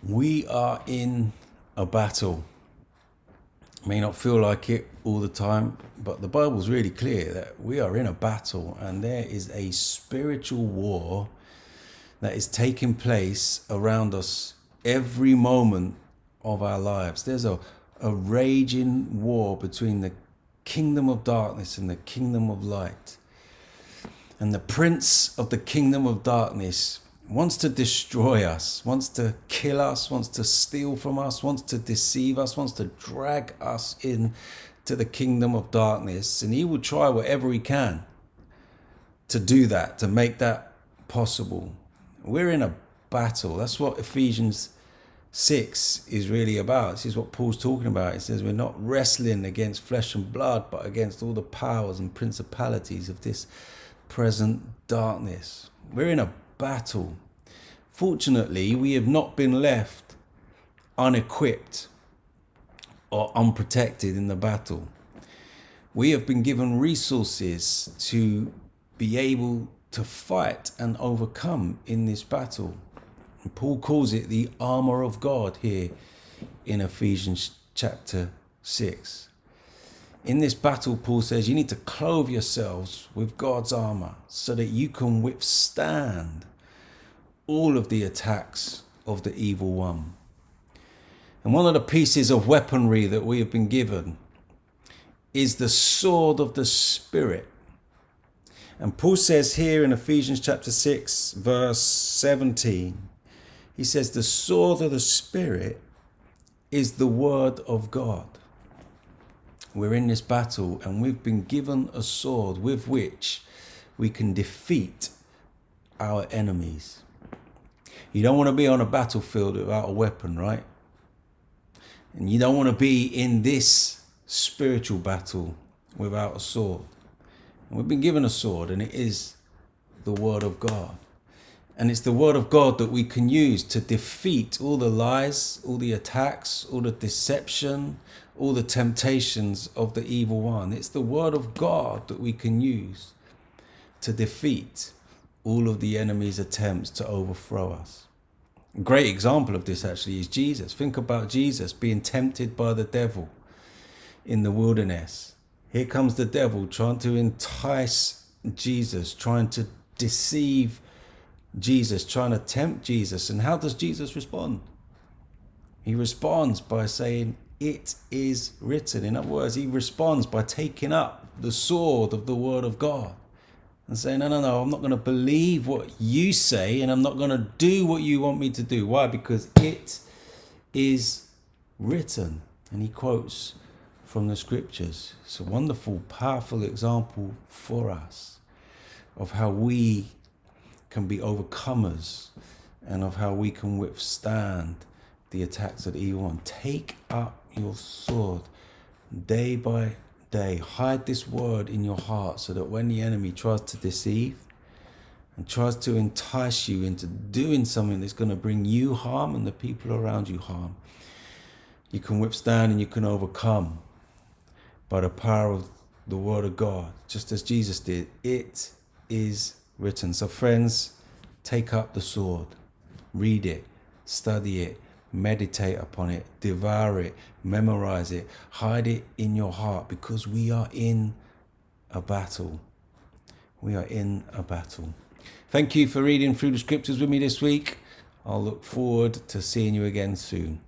We are in a battle. May not feel like it all the time, but the Bible's really clear that we are in a battle and there is a spiritual war that is taking place around us every moment of our lives. There's a raging war between the kingdom of darkness and the kingdom of light. And the prince of the kingdom of darkness wants to destroy us, wants to kill us, wants to steal from us, wants to deceive us, wants to drag us in to the kingdom of darkness. And he will try whatever he can to do that, to make that possible. We're in a battle. That's what Ephesians 6 is really about. This is what Paul's talking about. It says we're not wrestling against flesh and blood, but against all the powers and principalities of this present darkness. We're in a battle. Fortunately, we have not been left unequipped or unprotected in the battle. We have been given resources to be able to fight and overcome in this battle. And Paul calls it the armor of God here in Ephesians chapter 6. In this battle, Paul says you need to clothe yourselves with God's armor so that you can withstand all of the attacks of the evil one. And one of the pieces of weaponry that we have been given is the sword of the Spirit. And Paul says here in Ephesians chapter 6, verse 17, he says the sword of the Spirit is the word of God. We're in this battle and we've been given a sword with which we can defeat our enemies. You don't want to be on a battlefield without a weapon, right? And you don't want to be in this spiritual battle without a sword. And we've been given a sword, and it is the word of God. And it's the word of God that we can use to defeat all the lies, all the attacks, all the deception, all the temptations of the evil one. It's the word of God that we can use to defeat all of the enemy's attempts to overthrow us. A great example of this actually is Jesus. Think about Jesus being tempted by the devil in the wilderness. Here comes the devil trying to entice Jesus, trying to deceive Jesus, trying to tempt Jesus. And how does Jesus respond? He responds by saying, "It is written." In other words, he responds by taking up the sword of the word of God and saying, no, I'm not going to believe what you say, and I'm not going to do what you want me to do. Why? Because it is written. And he quotes from the scriptures. It's a wonderful, powerful example for us of how we can be overcomers and of how we can withstand the attacks of the evil one. Take up your sword day by day. Hide this word in your heart so that when the enemy tries to deceive and tries to entice you into doing something that's going to bring you harm and the people around you harm, you can withstand and you can overcome by the power of the word of God, just as Jesus did. It is written. So friends, take up the sword, read it, study it, meditate upon it, devour it, memorize it, hide it in your heart, because we are in a battle. We are in a battle. Thank you for reading through the scriptures with me this week. I'll look forward to seeing you again soon.